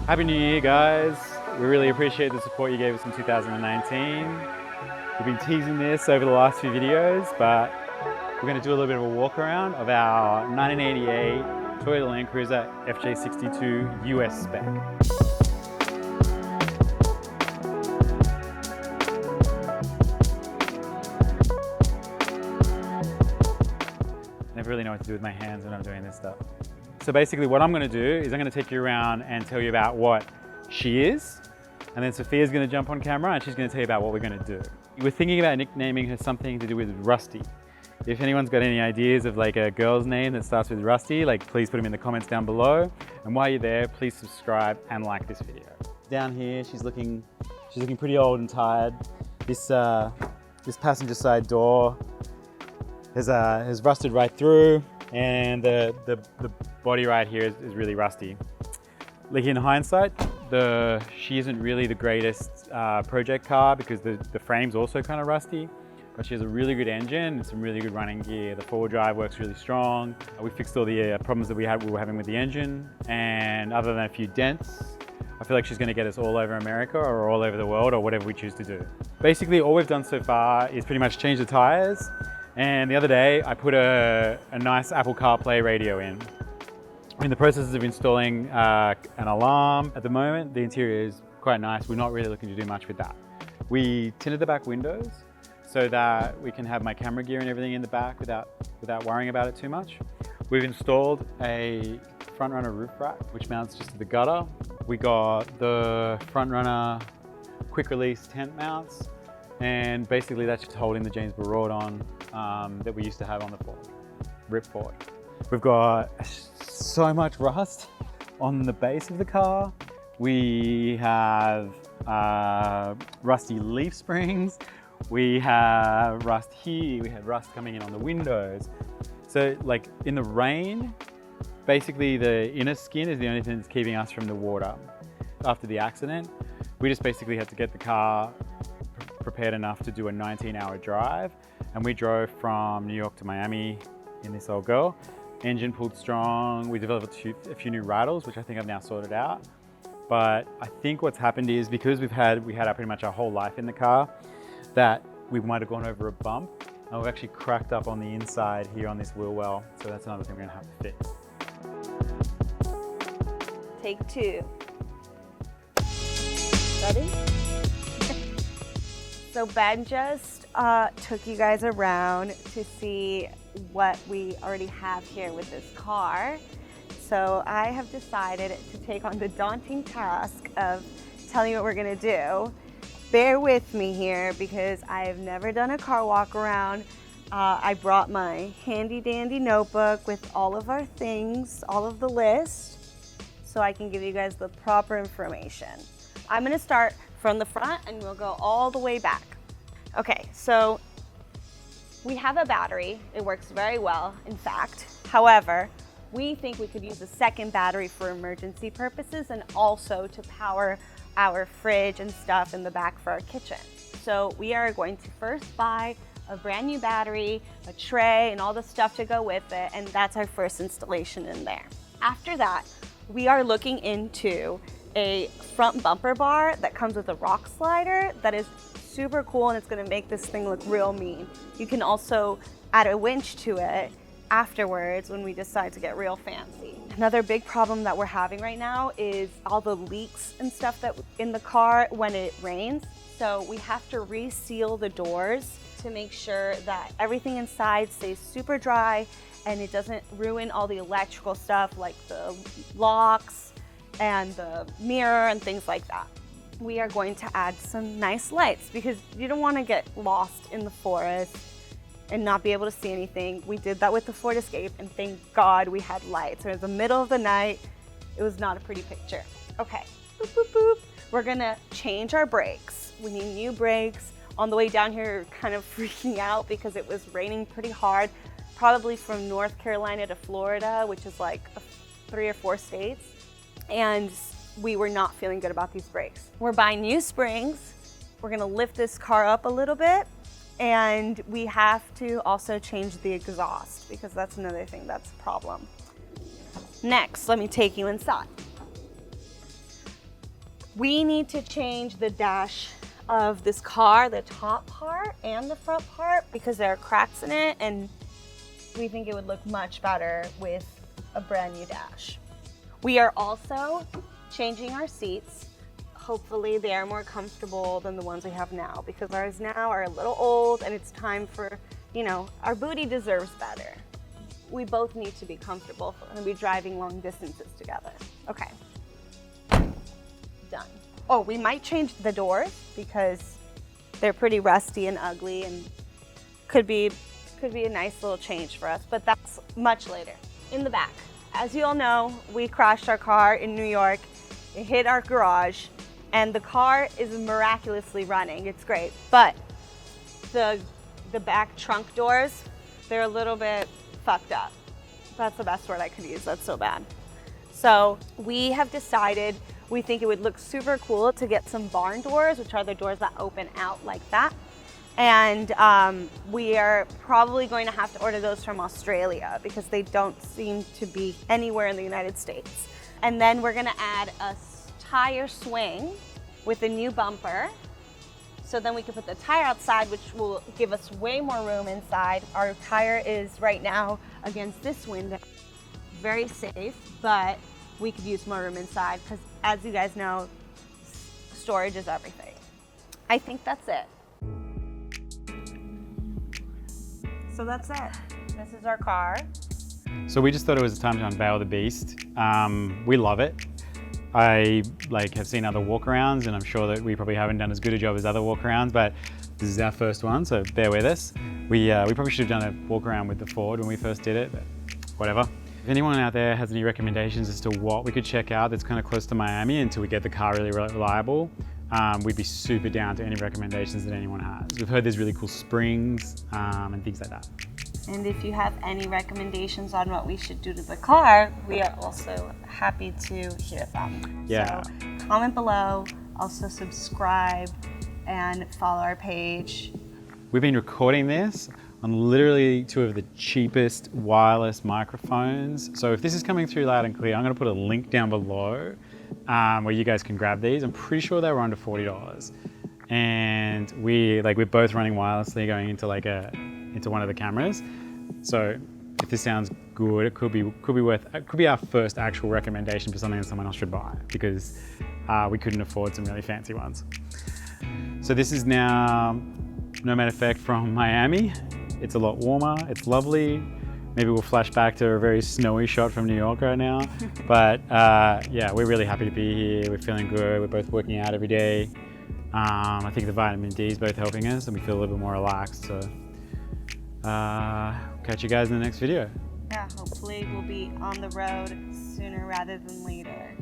Happy New Year, guys. We really appreciate the support you gave us in 2019. We've been teasing this over the last few videos, but we're going to do a little bit of a walk around of our 1988 Toyota Land Cruiser FJ62 US spec. Never really know what to do with my hands when I'm doing this stuff. So basically what I'm going to do is I'm going to take you around and tell you about what she is, and then Sophia's going to jump on camera and she's going to tell you about what we're going to do. We're thinking about nicknaming her something to do with Rusty. If anyone's got any ideas of like a girl's name that starts with Rusty, like please put them in the comments down below. And while you're there, please subscribe and like this video. Down here, she's looking pretty old and tired. This passenger side door has rusted right through, and the body right here is really rusty. Like in hindsight, she isn't really the greatest project car because the frame's also kind of rusty, but she has a really good engine and some really good running gear. The four-wheel drive works really strong. We fixed all the problems that we were having with the engine, and other than a few dents, I feel like she's going to get us all over America or all over the world or whatever we choose to do. Basically, all we've done so far is pretty much change the tires. And the other day, I put a nice Apple CarPlay radio in. We're in the process of installing an alarm. At the moment, the interior is quite nice. We're not really looking to do much with that. We tinted the back windows so that we can have my camera gear and everything in the back without worrying about it too much. We've installed a front runner roof rack, which mounts just to the gutter. We got the front runner quick release tent mounts, and basically that's just holding the James Burrard on that we used to have on the Ford, Rip Ford. We've got so much rust on the base of the car. We have rusty leaf springs. We have rust here. We had rust coming in on the windows. So like in the rain, basically the inner skin is the only thing that's keeping us from the water. After the accident, we just basically had to get the car prepared enough to do a 19-hour drive, and we drove from New York to Miami in this old girl. Engine pulled strong. We developed a few new rattles, which I think I've now sorted out. But I think what's happened is because we had pretty much our whole life in the car, that we might have gone over a bump, and we've actually cracked up on the inside here on this wheel well. So that's another thing we're gonna have to fix. Take two. Ready? So Ben just took you guys around to see what we already have here with this car. So I have decided to take on the daunting task of telling you what we're gonna do. Bear with me here because I've never done a car walk around. I brought my handy dandy notebook with all of our things, all of the list, so I can give you guys the proper information. I'm gonna start from the front and we'll go all the way back. Okay, so we have a battery. It works very well, in fact. However, we think we could use a second battery for emergency purposes and also to power our fridge and stuff in the back for our kitchen. So we are going to first buy a brand new battery, a tray, and all the stuff to go with it, and that's our first installation in there. After that, we are looking into a front bumper bar that comes with a rock slider that is super cool, and it's gonna make this thing look real mean. You can also add a winch to it afterwards when we decide to get real fancy. Another big problem that we're having right now is all the leaks and stuff that in the car when it rains. So we have to reseal the doors to make sure that everything inside stays super dry and it doesn't ruin all the electrical stuff like the locks and the mirror and things like that. We are going to add some nice lights because you don't want to get lost in the forest and not be able to see anything. We did that with the Ford Escape, and thank God we had lights. It was the middle of the night. It was not a pretty picture. Okay, boop, boop, boop. We're gonna change our brakes. We need new brakes. On the way down here, kind of freaking out because it was raining pretty hard, probably from North Carolina to Florida, which is like 3 or 4 states. And we were not feeling good about these brakes. We're buying new springs. We're gonna lift this car up a little bit, and we have to also change the exhaust because that's another thing that's a problem. Next, let me take you inside. We need to change the dash of this car, the top part and the front part, because there are cracks in it, and we think it would look much better with a brand new dash. We are also changing our seats. Hopefully they are more comfortable than the ones we have now, because ours now are a little old and it's time for, you know, our booty deserves better. We both need to be comfortable if we're gonna be driving long distances together. Okay, done. Oh, we might change the doors because they're pretty rusty and ugly, and could be a nice little change for us, but that's much later. In the back, as you all know, we crashed our car in New York. It hit our garage, and the car is miraculously running. It's great, but the back trunk doors, they're a little bit fucked up. That's the best word I could use. That's so bad. So we have decided we think it would look super cool to get some barn doors, which are the doors that open out like that. And we are probably going to have to order those from Australia because they don't seem to be anywhere in the United States. And then we're gonna add a tire swing with a new bumper. So then we can put the tire outside, which will give us way more room inside. Our tire is right now against this window. Very safe, but we could use more room inside because, as you guys know, storage is everything. I think that's it. So that's it. This is our car. So we just thought it was time to unveil the beast. We love it. I have seen other walkarounds, and I'm sure that we probably haven't done as good a job as other walkarounds, but this is our first one, so bear with us. We probably should have done a walk around with the Ford when we first did it, but whatever. If anyone out there has any recommendations as to what we could check out that's kind of close to Miami until we get the car really reliable, we'd be super down to any recommendations that anyone has. We've heard there's really cool springs and things like that. And if you have any recommendations on what we should do to the car, we are also happy to hear them. Yeah. So comment below, also subscribe and follow our page. We've been recording this on literally two of the cheapest wireless microphones. So if this is coming through loud and clear, I'm gonna put a link down below where you guys can grab these. I'm pretty sure they were under $40. And we're both running wirelessly going into into one of the cameras. So if this sounds good, it could be our first actual recommendation for something that someone else should buy, because we couldn't afford some really fancy ones. So this is now Nomad Effect from Miami. It's a lot warmer, it's lovely. Maybe we'll flash back to a very snowy shot from New York right now. But yeah, we're really happy to be here. We're feeling good. We're both working out every day. I think the vitamin D is both helping us, and we feel a little bit more relaxed. So catch you guys in the next video. Yeah, hopefully we'll be on the road sooner rather than later.